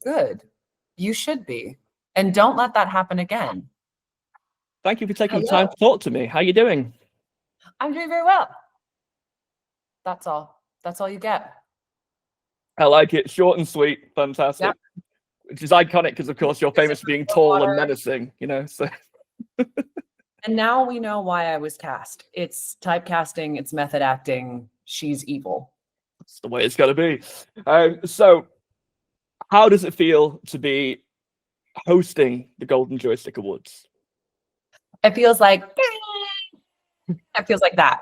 Good. You should be. And don't let that happen again. Thank you for taking the time to talk to me. How are you doing? I'm doing very well. That's all. That's all you get. I like it. Short and sweet. Fantastic. Yep. Which is iconic because, of course, you're famous for being tall and menacing, you know, so. And now we know why I was cast. It's typecasting. It's method acting. She's evil. That's the way it's got to be. So how does it feel to be hosting the Golden Joystick Awards? It feels like that.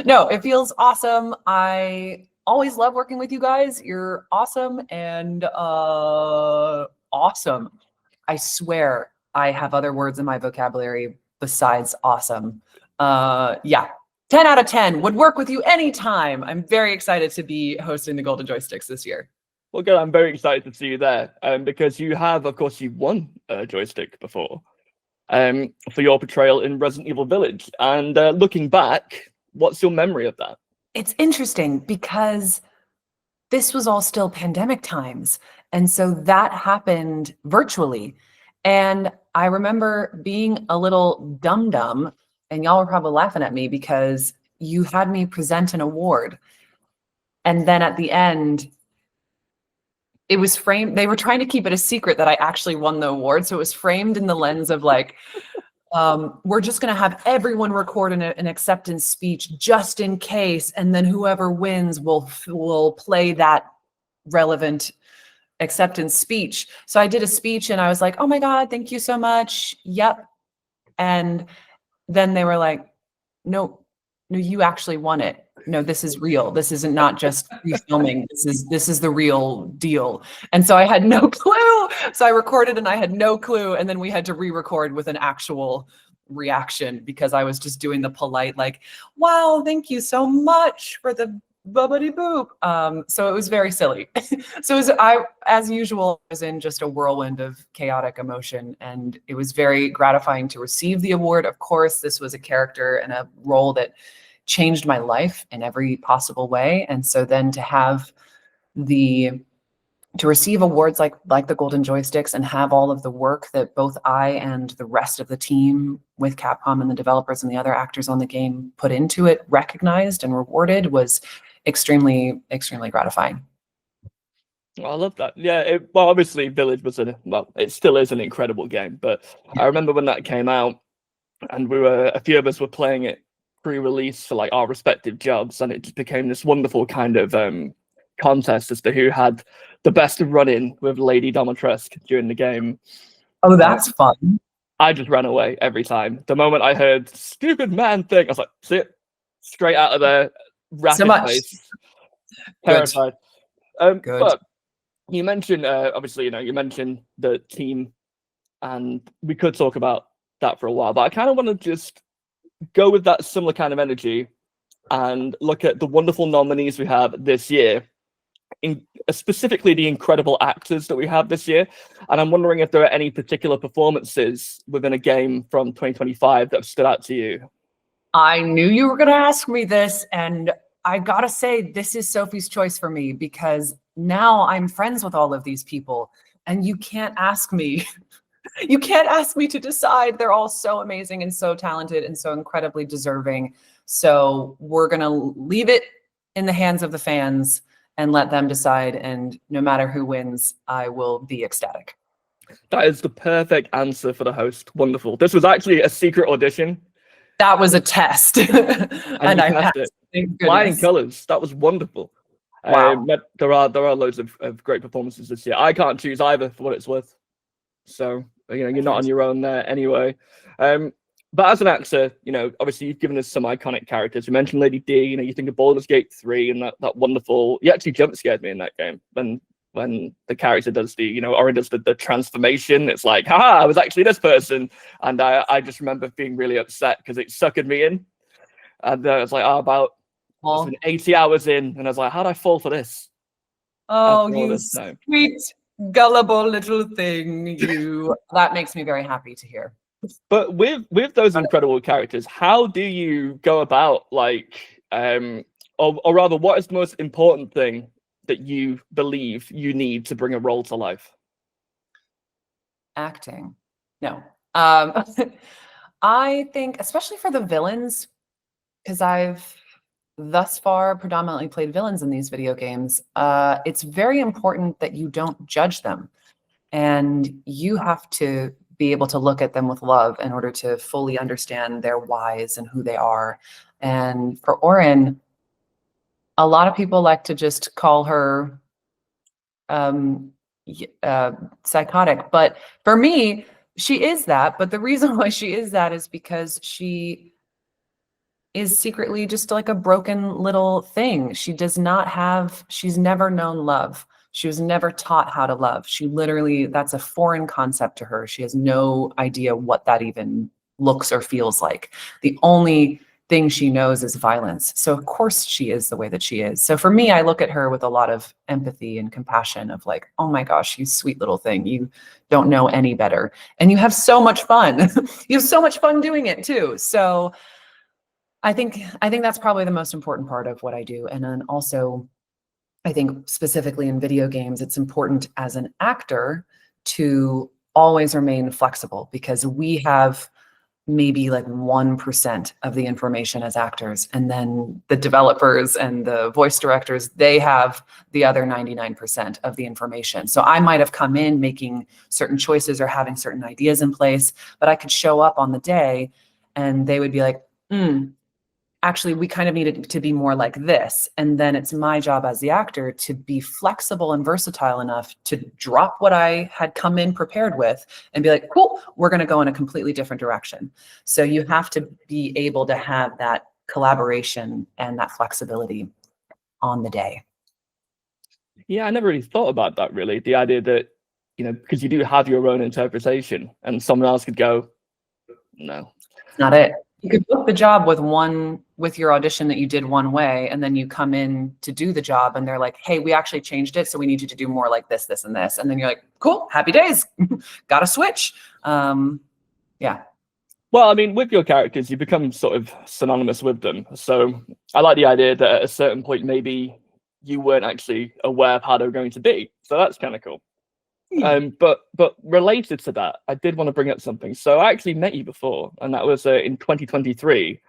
No, it feels awesome. I always love working with you guys. You're awesome and awesome. I swear I have other words in my vocabulary besides awesome. Yeah, 10 out of 10 would work with you anytime. I'm very excited to be hosting the Golden Joysticks this year. Well, good. I'm very excited to see you there because you have, of course, you've won a joystick before. For your portrayal in Resident Evil Village. And looking back, what's your memory of that? It's interesting because this was all still pandemic times. And so that happened virtually. And I remember being a little dum-dum, and y'all were probably laughing at me because you had me present an award. And then at the end, it was framed. They were trying to keep it a secret that I actually won the award. So it was framed in the lens of like, we're just going to have everyone record an acceptance speech just in case. And then whoever wins will play that relevant acceptance speech. So I did a speech and I was like, oh my God, thank you so much. Yep. And then they were like, no, you actually won it. No, this is real. This isn't not just refilming. This is the real deal. And so I had no clue. So I recorded and I had no clue. And then we had to re-record with an actual reaction because I was just doing the polite, like, wow, thank you so much for the bubbity boop. So it was very silly. So as usual, I was in just a whirlwind of chaotic emotion, and it was very gratifying to receive the award. Of course, this was a character and a role that changed my life in every possible way. And so then to receive awards like the Golden Joysticks and have all of the work that both I and the rest of the team with Capcom and the developers and the other actors on the game put into it recognized and rewarded was extremely, extremely gratifying. Well, I love that. Yeah, well, obviously Village was it still is an incredible game, but I remember when that came out and a few of us were playing it pre-release for like our respective jobs, and it just became this wonderful kind of contest as to who had the best run-in with Lady Dimitrescu during the game. Oh, that's fun. I just ran away every time. The moment I heard "stupid man" thing, I was like, sit straight out of there, rapid pace, terrified. Good. But you mentioned obviously, you mentioned the team, and we could talk about that for a while, but I kind of want to just go with that similar kind of energy and look at the wonderful nominees we have this year, specifically the incredible actors that we have this year. And I'm wondering if there are any particular performances within a game from 2025 that have stood out to you. I knew you were going to ask me this, and I got to say, this is Sophie's choice for me because now I'm friends with all of these people, and you can't ask me you can't ask me to decide. They're all so amazing and so talented and so incredibly deserving. So we're going to leave it in the hands of the fans and let them decide. And no matter who wins, I will be ecstatic. That is the perfect answer for the host. Wonderful. This was actually a secret audition. That was a test. and I passed it. Flying colors. That was wonderful. Wow. There are loads of great performances this year. I can't choose either for what it's worth. So you're not on your own there anyway. But as an actor, obviously you've given us some iconic characters. You mentioned Lady D. You think of Baldur's Gate 3 and that wonderful. You actually jump scared me in that game when the character does Orin does the transformation. It's like, haha, I was actually this person, and I just remember being really upset because it suckered me in, and I was like, about 80 hours in, and I was like, how'd I fall for this? Oh, you sweet, gullible little thing, you. That makes me very happy to hear. But with those incredible characters, how do you go about or rather, what is the most important thing that you believe you need to bring a role to life? Acting. No. I think, especially for the villains, because I've thus far predominantly played villains in these video games, it's very important that you don't judge them. And you have to be able to look at them with love in order to fully understand their whys and who they are. And for Orin, a lot of people like to just call her psychotic. But for me, she is that. But the reason why she is that is because she is secretly just like a broken little thing. She's never known love. She was never taught how to love. She literally, that's a foreign concept to her. She has no idea what that even looks or feels like. The only thing she knows is violence. So of course she is the way that she is. So for me, I look at her with a lot of empathy and compassion of like, oh my gosh, you sweet little thing. You don't know any better. And you have so much fun. You have so much fun doing it too. So I think that's probably the most important part of what I do. And then also, I think specifically in video games, it's important as an actor to always remain flexible, because we have maybe like 1% of the information as actors. And then the developers and the voice directors, they have the other 99% of the information. So I might have come in making certain choices or having certain ideas in place, but I could show up on the day and they would be like, actually, we kind of need it to be more like this. And then it's my job as the actor to be flexible and versatile enough to drop what I had come in prepared with and be like, cool, we're going to go in a completely different direction. So you have to be able to have that collaboration and that flexibility on the day. Yeah, I never really thought about that, really. The idea that, because you do have your own interpretation and someone else could go, no. It's not it. You could book the job with your audition that you did one way, and then you come in to do the job and they're like, hey, we actually changed it, so we need you to do more like this, this, and this. And then you're like, cool, happy days. Got to switch. Yeah. Well, I mean, with your characters, you become sort of synonymous with them. So I like the idea that at a certain point, maybe you weren't actually aware of how they were going to be. So that's kind of cool. But related to that, I did want to bring up something. So I actually met you before, and that was in 2023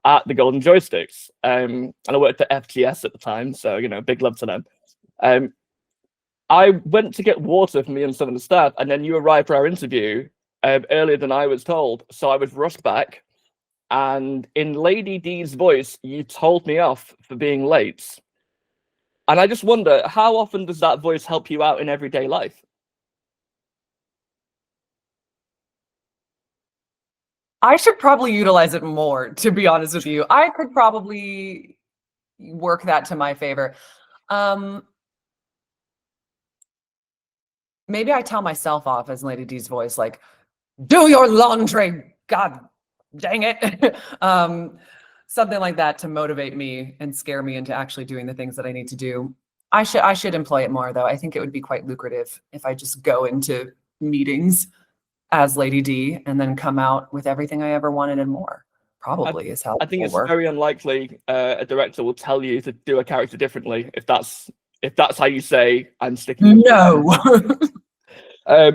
at the Golden Joysticks. And I worked at FGS at the time, so big love to them. I went to get water for me and some of the staff, and then you arrived for our interview earlier than I was told. So I was rushed back, and in Lady D's voice, you told me off for being late. And I just wonder, how often does that voice help you out in everyday life? I should probably utilize it more, to be honest with you. I could probably work that to my favor. Maybe I tell myself off as Lady D's voice, like, do your laundry, God dang it. Something like that to motivate me and scare me into actually doing the things that I need to do. I should employ it more, though. I think it would be quite lucrative if I just go into meetings as Lady D and then come out with everything I ever wanted and more. Probably is how I think it's work. Very unlikely a director will tell you to do a character differently if that's how you say I'm sticking. No.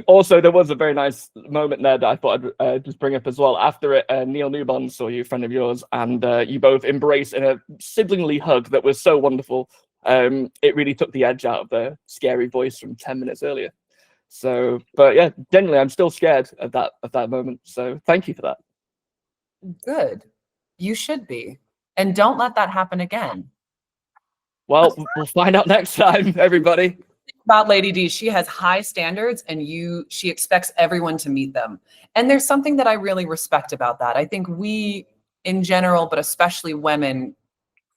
Also, there was a very nice moment there that I thought I'd just bring up as well. After it, Neil Newbon saw you, a friend of yours, and you both embraced in a siblingly hug that was so wonderful. It really took the edge out of the scary voice from 10 minutes earlier. So, but yeah, generally, I'm still scared of that moment. So, thank you for that. Good. You should be, and don't let that happen again. Well, we'll find out next time, everybody. About Lady D, she has high standards, and she expects everyone to meet them. And there's something that I really respect about that. I think we, in general, but especially women,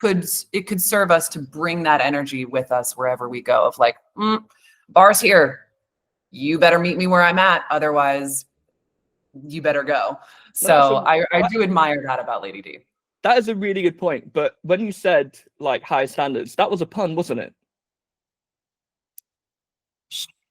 it could serve us to bring that energy with us wherever we go. Of like, bar's here. You better meet me where I'm at. Otherwise, you better go. So I do admire that about Lady D. That is a really good point. But when you said like high standards, that was a pun, wasn't it?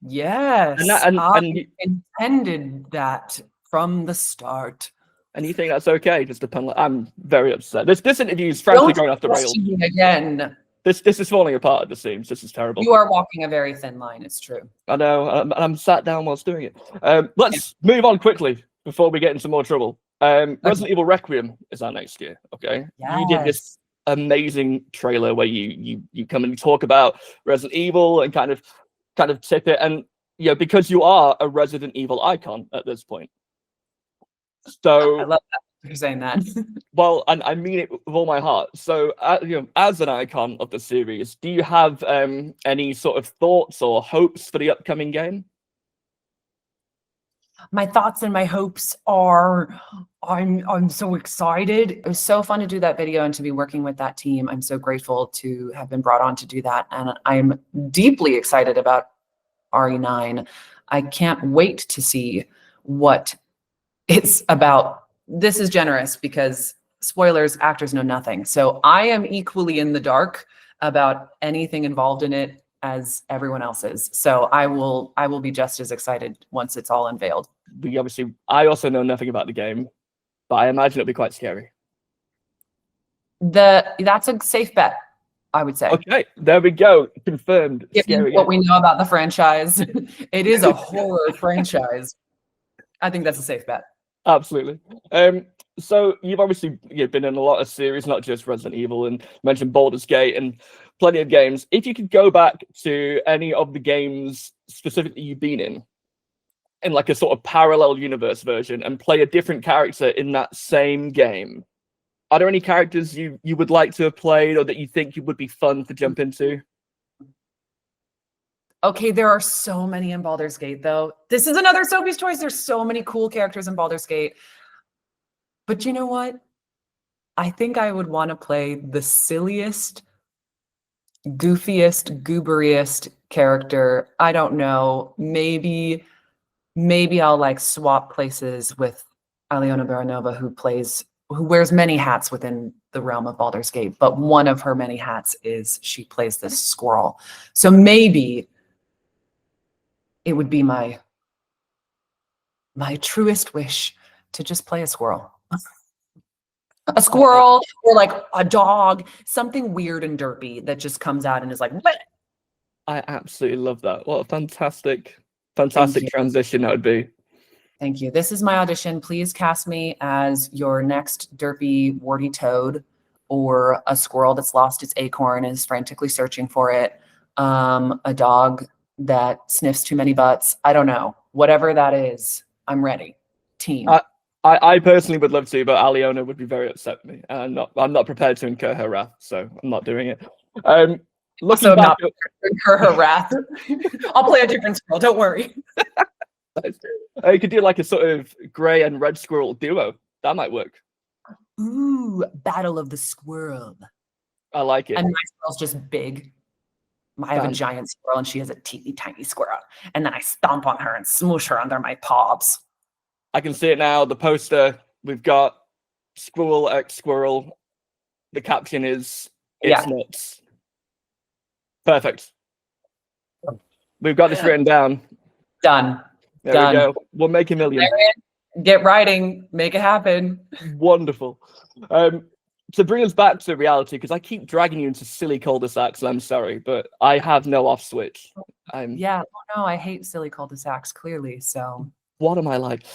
Yes. I intended that from the start. And you think that's okay? Just a pun? I'm very upset. This interview is frankly going off the rails. Again. This is falling apart at the seams. This is terrible. You are walking a very thin line. It's true. I know. I'm sat down whilst doing it. Let's move on quickly before we get into more trouble. Resident Evil Requiem is our next year. Okay. Yes. You did this amazing trailer where you come and you talk about Resident Evil and kind of tip it, and because you are a Resident Evil icon at this point. So I love that you're saying that. Well, and I mean it with all my heart. So, as an icon of the series, do you have any sort of thoughts or hopes for the upcoming game? My thoughts and my hopes are, I'm so excited. It was so fun to do that video and to be working with that team. I'm so grateful to have been brought on to do that, and I'm deeply excited about RE9. I can't wait to see what it's about. This is generous because spoilers, actors know nothing. So I am equally in the dark about anything involved in it as everyone else is. So I will be just as excited once it's all unveiled. I also know nothing about the game, but I imagine it'll be quite scary. That's a safe bet, I would say. Okay, there we go. Confirmed. Given what we know about the franchise, it is a horror franchise. I think that's a safe bet. Absolutely. So you've obviously been in a lot of series, not just Resident Evil, and mentioned Baldur's Gate and plenty of games. If you could go back to any of the games specifically you've been in like a sort of parallel universe version, and play a different character in that same game, are there any characters you would like to have played or that you think would be fun to jump into? Okay, there are so many in Baldur's Gate, though. This is another Sophie's Choice. There's so many cool characters in Baldur's Gate. But you know what? I think I would want to play the silliest, goofiest, gooberiest character. I don't know. Maybe I'll like swap places with Aliona Baranova, who wears many hats within the realm of Baldur's Gate. But one of her many hats is she plays this squirrel. So maybe it would be my truest wish to just play a squirrel. A squirrel or like a dog, something weird and derpy that just comes out and is like, what? I absolutely love that. What a fantastic transition that would be. Thank you. This is my audition. Please cast me as your next derpy, warty toad, or a squirrel that's lost its acorn and is frantically searching for it. A dog that sniffs too many butts. I don't know. Whatever that is, I'm ready. Team. I personally would love to, but Aliona would be very upset with me. I'm not prepared to incur her wrath, so I'm not doing it. Looking back, not incur her wrath. I'll play a different squirrel. Don't worry. You could do like a sort of gray and red squirrel duo. That might work. Ooh, Battle of the Squirrel. I like it. And my squirrel's just big. I have a giant squirrel and she has a teeny tiny squirrel. And then I stomp on her and smoosh her under my paws. I can see it now. The poster, we've got Squirrel X Squirrel. The caption is, it's nuts. Perfect. We've got this written down. Done. There we go. We'll make $1 million. Get writing. Make it happen. Wonderful. To bring us back to reality, because I keep dragging you into silly cul-de-sacs, and I'm sorry, but I have no off switch. No, I hate silly cul-de-sacs, clearly, so. What am I like?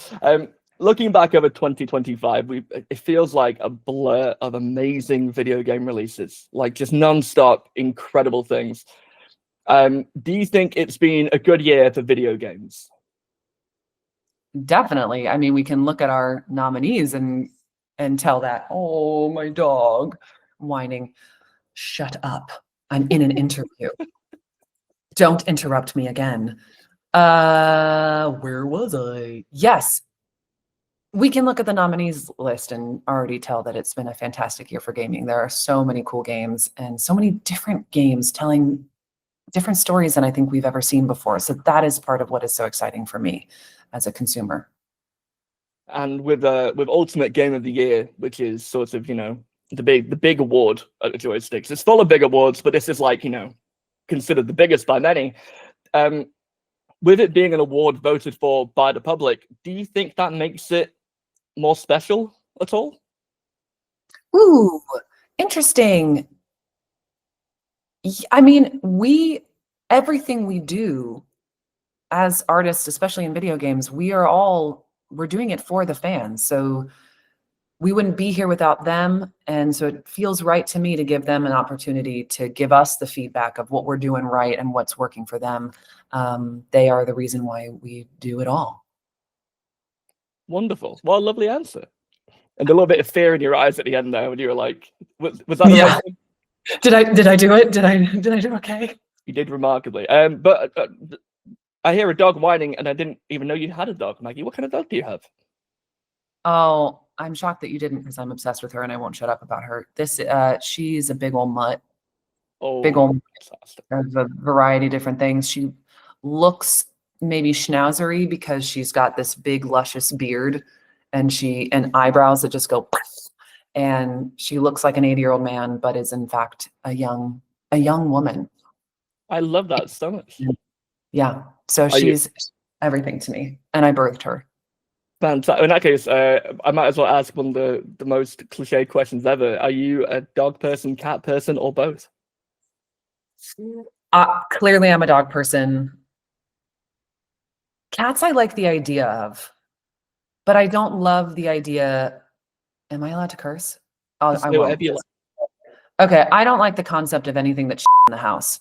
Looking back over 2025, it feels like a blur of amazing video game releases, like just non-stop incredible things. Do you think it's been a good year for video games? Definitely. I mean, we can look at our nominees and tell that, oh, my dog whining. Shut up. I'm in an interview. Don't interrupt me again. Where was I? Yes. We can look at the nominees list and already tell that it's been a fantastic year for gaming. There are so many cool games and so many different games telling different stories than I think we've ever seen before. So that is part of what is so exciting for me as a consumer. And with Ultimate Game of the Year, which is sort of, the big award at the Joysticks. It's full of big awards, but this is like, considered the biggest by many. With it being an award voted for by the public, do you think that makes it more special at all? Ooh, interesting. I mean, everything we do as artists, especially in video games, we're doing it for the fans. So we wouldn't be here without them. And so it feels right to me to give them an opportunity to give us the feedback of what we're doing right and what's working for them. They are the reason why we do it all. Wonderful. What a lovely answer. And a little bit of fear in your eyes at the end there when you were like, was that the right thing? Did I do it? Did I do okay? You did remarkably. But I hear a dog whining, and I didn't even know you had a dog, Maggie. What kind of dog do you have? Oh, I'm shocked that you didn't, because I'm obsessed with her and I won't shut up about her. She's a big old mutt. Oh, big old. There's a variety of different things. She looks maybe schnauzery because she's got this big luscious beard and eyebrows that just go, and she looks like an 80-year-old man, but is in fact a young woman. I love that so much. Yeah. So she's everything to me, and I birthed her. Fantastic. In that case, I might as well ask one of the most cliche questions ever. Are you a dog person, cat person, or both? Clearly, I'm a dog person. Cats I like the idea of, but I don't love the idea. Am I allowed to curse? I won't. Okay, I don't like the concept of anything that's in the house.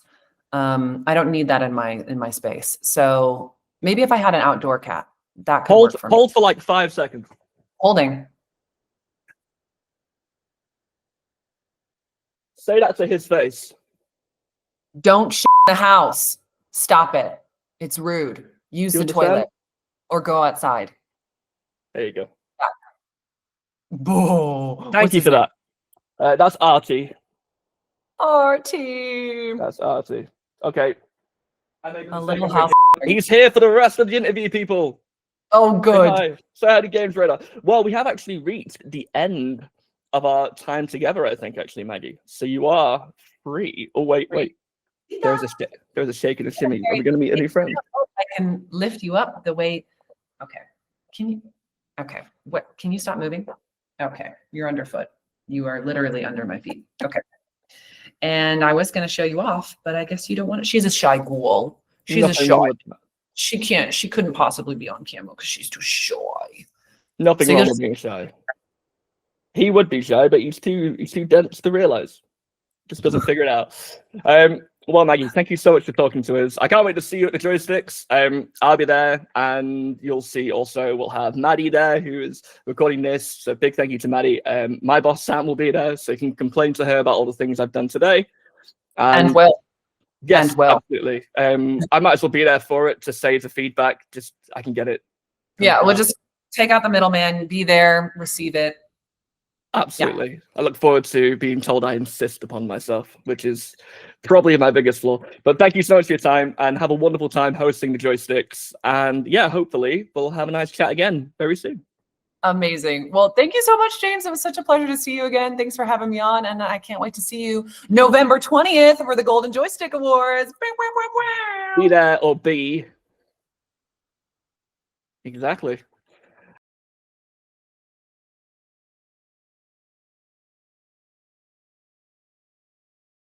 I don't need that in my space. So maybe if I had an outdoor cat, that could work for me. Hold for like 5 seconds. Holding. Say that to his face. Don't shit in the house. Stop it. It's rude. Use the toilet or go outside. There you go. Boo. Thank you for that. That's Artie. Artie. That's Artie. Okay. A little house. He's here for the rest of the interview, people. Oh, good. Say hi to GamesRadar. Well, we have actually reached the end of our time together, I think, actually, Maggie. So you are free. Oh, wait. There's a shake and a shimmy. Are we going to meet a new friend? I can lift you up the way. Okay. Okay. What? Can you stop moving? Okay. You're underfoot. You are literally under my feet. Okay. And I was going to show you off, but I guess you don't want it. She's a shy ghoul. She's a shy. She couldn't possibly be on camera because she's too shy. Nothing wrong with being shy. He would be shy, but he's too dense to realize. Just doesn't figure it out. Well, Maggie, thank you so much for talking to us. I can't wait to see you at the Joysticks. I'll be there, and you'll see also we'll have Maddy there, who is recording this. So big thank you to Maddy. My boss Sam will be there, so you can complain to her about all the things I've done today. And well. Yes, absolutely. I might as well be there for it to say the feedback. Just I can get it. Yeah, we'll just take out the middleman, be there, receive it. Absolutely. Yeah. I look forward to being told I insist upon myself, which is probably my biggest flaw. But thank you so much for your time, and have a wonderful time hosting the Joysticks. And yeah, hopefully we'll have a nice chat again very soon. Amazing. Well, thank you so much, James. It was such a pleasure to see you again. Thanks for having me on, and I can't wait to see you November 20th for the Golden Joystick Awards. Be there or be. Exactly.